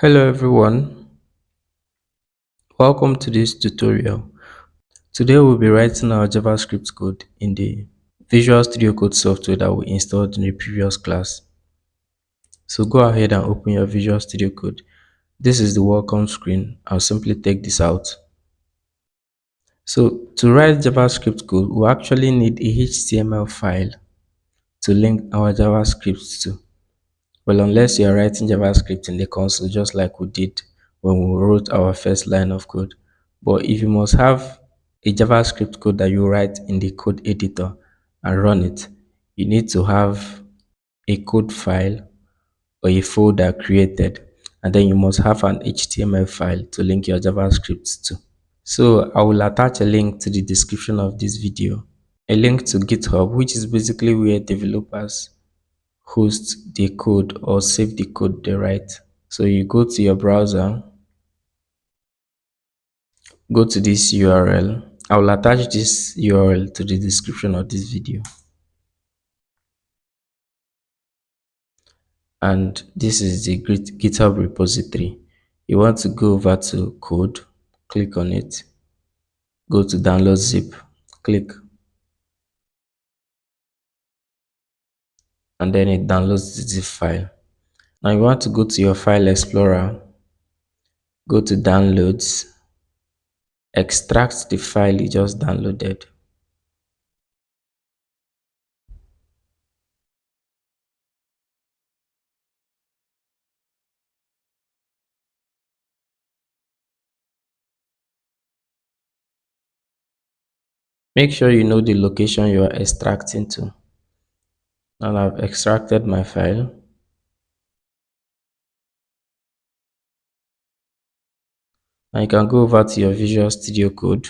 Hello everyone, welcome to this tutorial. Today we'll be writing our JavaScript code in the Visual Studio Code software that we installed in the previous class. So go ahead and open your Visual Studio Code. This is the welcome screen. I'll simply take this out. So to write JavaScript code, we actually need a HTML file to link our JavaScript to. Well, unless you are writing JavaScript in the console, just like we did when we wrote our first line of code. But if you must have a JavaScript code that you write in the code editor and run it, you need to have a code file or a folder created, and then you must have an HTML file to link your JavaScript to. So I will attach a link to the description of this video, a link to GitHub, which is basically where developers host the code or save the code they write. So you go to your browser, go to this URL. I will attach this URL to the description of this video. And this is the GitHub repository. You want to go over to code, click on it, go to download zip, click, and then it downloads the zip file. Now you want to go to your file explorer, go to downloads, extract the file you just downloaded. Make sure you know the location you are extracting to. Now I've extracted my file. Now you can go over to your Visual Studio Code,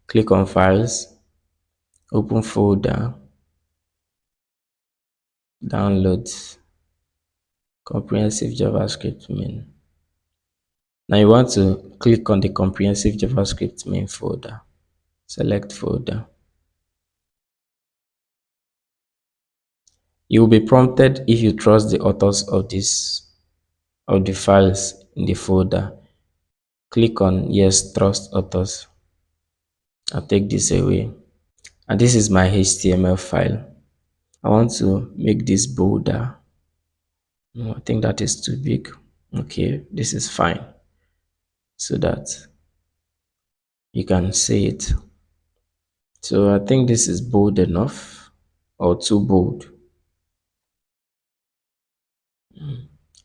click on Files, open folder, Downloads, Comprehensive JavaScript main. Now you want to click on the Comprehensive JavaScript main folder. Select folder. You will be prompted if you trust the authors of the files in the folder. Click on Yes, trust authors. I'll take this away. And this is my HTML file. I want to make this bolder. No, I think that is too big. Okay, this is fine. So that you can see it. So I think this is bold enough or too bold.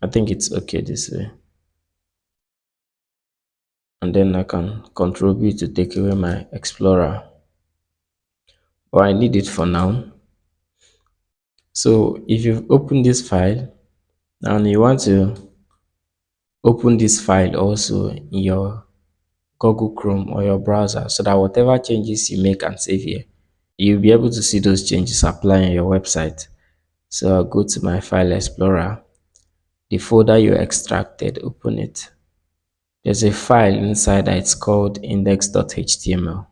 I think it's okay this way. And then I can Control B to take away my Explorer. But I need it for now. So if you've opened this file and you want to open this file also in your Google Chrome or your browser, so that whatever changes you make and save here, you'll be able to see those changes apply on your website. So I'll go to my file explorer, the folder you extracted, open it. There's a file inside that it's called index.html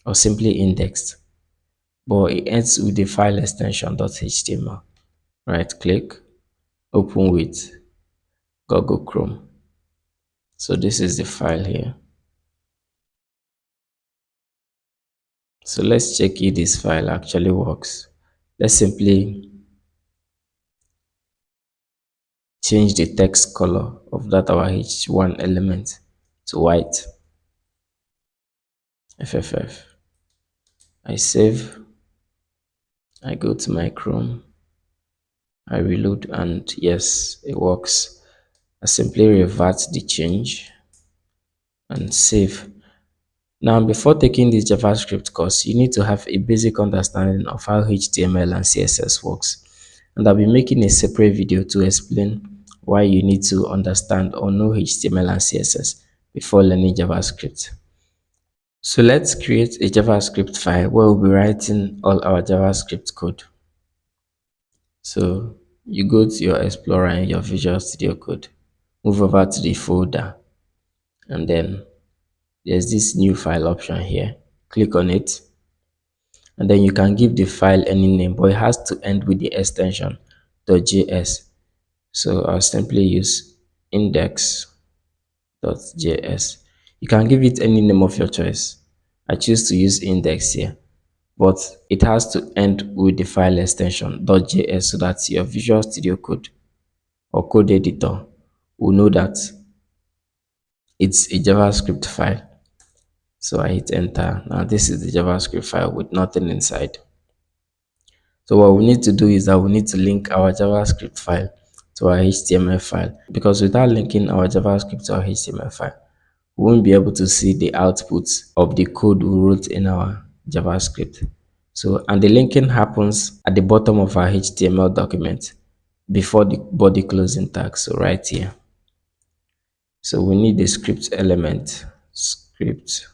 or simply indexed, but it ends with the file extension .html. Right click, open with Google Chrome. So this is the file here. So let's check if this file actually works. Let's simply change the text color of that our h1 element to white. FFF. I save. I go to my Chrome. I reload and yes, it works. I simply revert the change and save. Now, before taking this JavaScript course, you need to have a basic understanding of how HTML and CSS works. And I'll be making a separate video to explain why you need to understand or know HTML and CSS before learning JavaScript. So let's create a JavaScript file where we'll be writing all our JavaScript code. So you go to your Explorer and your Visual Studio Code, move over to the folder, and then there's this new file option here. Click on it, and then you can give the file any name, but it has to end with the extension .js. So I'll simply use index.js. You can give it any name of your choice. I choose to use index here, but it has to end with the file extension .js so that your Visual Studio Code or code editor will know that it's a JavaScript file. So I hit enter. Now this is the JavaScript file with nothing inside. So what we need to do is that we need to link our JavaScript file to our HTML file, because without linking our JavaScript to our HTML file, we won't be able to see the output of the code we wrote in our JavaScript. So, and the linking happens at the bottom of our HTML document before the body closing tag. So right here. So we need the script element, script,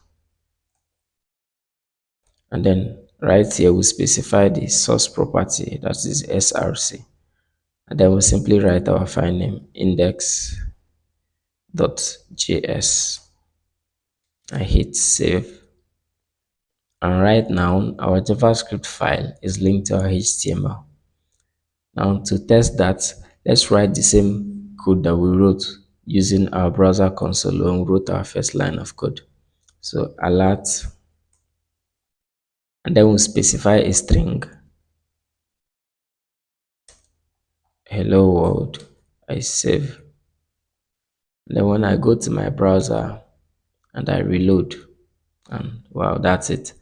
and then right here we specify the source property, that is src, and then we simply write our file name index.js. I hit save, and right now our JavaScript file is linked to our HTML. Now to test that, let's write the same code that we wrote using our browser console when we wrote our first line of code. So alert, and then we'll specify a string, hello world. I save. And then when I go to my browser and I reload, and wow, that's it.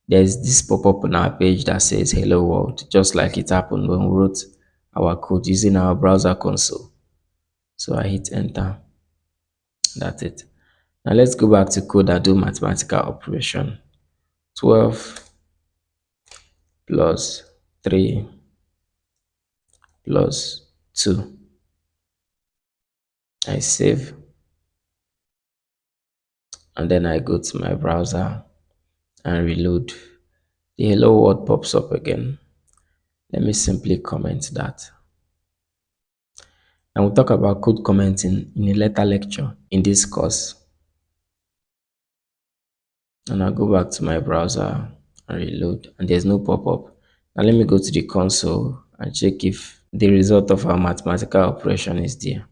There's this pop-up on our page that says hello world, just like it happened when we wrote our code using our browser console. So I hit enter. That's it. Now let's go back to code and do mathematical operation. 12 plus 3 plus 2. I save, and then I go to my browser and reload. The hello world pops up again. Let me simply comment that. And we'll talk about code commenting in a later lecture in this course. And I'll go back to my browser and reload, and there's no pop-up. Now let me go to the console and check if the result of our mathematical operation is there.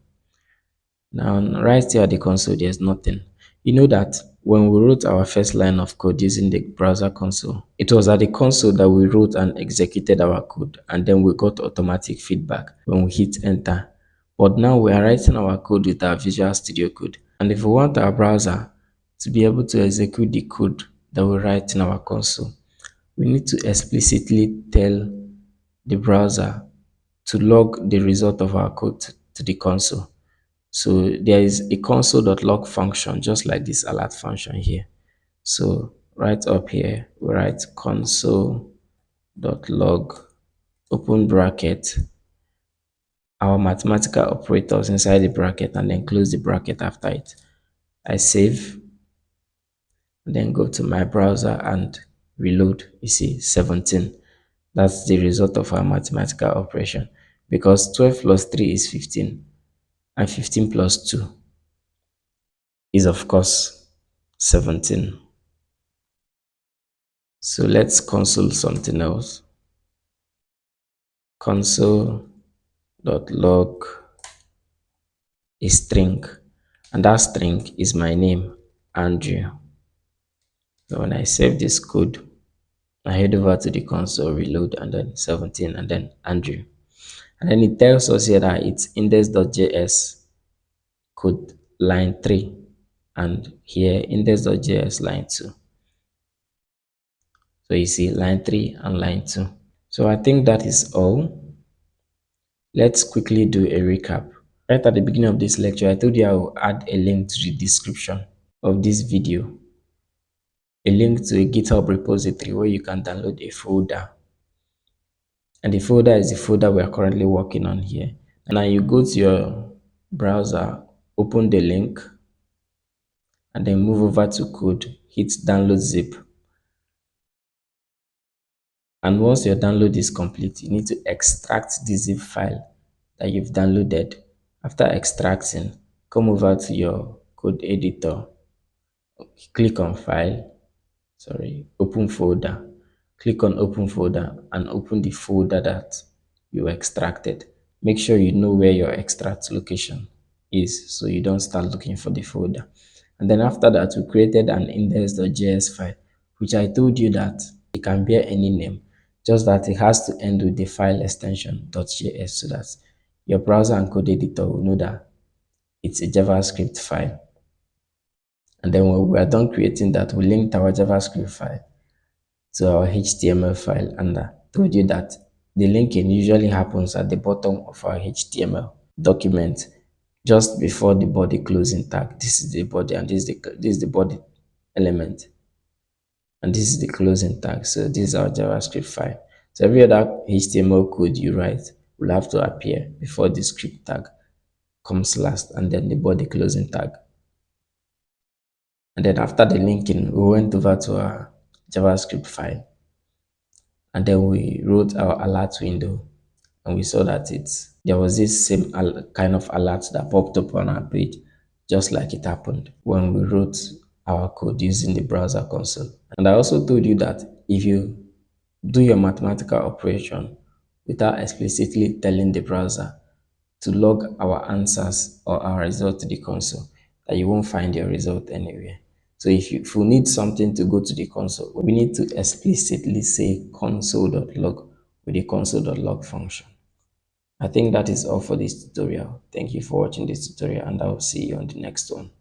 Now right here at the console, there's nothing. You know that when we wrote our first line of code using the browser console, it was at the console that we wrote and executed our code, and then we got automatic feedback when we hit enter. But now we are writing our code with our Visual Studio Code, and if we want our browser to be able to execute the code that we write in our console, we need to explicitly tell the browser to log the result of our code to the console. So there is a console.log function, just like this alert function here. So right up here, we write console.log, open bracket, our mathematical operators inside the bracket, and then close the bracket after it. I save, and then go to my browser and reload. You see 17. That's the result of our mathematical operation, because 12 plus 3 is 15, and 15 plus 2 is of course 17. So let's console something else. Console.log a string, and that string is my name, Andrew. So when I save this code, I head over to the console, reload, and then 17, and then Andrew. And then it tells us here that it's index.js code line 3, and here index.js line 2. So you see line 3 and line 2. So I think that is all. Let's quickly do a recap. Right at the beginning of this lecture, I told you I will add a link to the description of this video, a link to a GitHub repository where you can download a folder. And the folder is the folder we are currently working on here. And now you go to your browser, open the link, and then move over to code, hit download zip. And once your download is complete, you need to extract the zip file that you've downloaded. After extracting, come over to your code editor, click on file, open folder. Click on open folder and open the folder that you extracted. Make sure you know where your extract location is, so you don't start looking for the folder. And then after that, we created an index.js file, which I told you that it can bear any name, just that it has to end with the file extension .js so that your browser and code editor will know that it's a JavaScript file. And then when we are done creating that, we linked our JavaScript file to our HTML file, and I told you that the linking usually happens at the bottom of our HTML document just before the body closing tag. This is the body and this is the body element, and this is the closing tag. So this is our JavaScript file. So every other HTML code you write will have to appear before the script tag comes last, and then the body closing tag. And then after the linking, we went over to our JavaScript file, and then we wrote our alert window, and we saw that there was this same kind of alert that popped up on our page, just like it happened when we wrote our code using the browser console. And I also told you that if you do your mathematical operation without explicitly telling the browser to log our answers or our result to the console, that you won't find your result anywhere. So if we need something to go to the console, we need to explicitly say console.log with the console.log function. I think that is all for this tutorial. Thank you for watching this tutorial, and I will see you on the next one.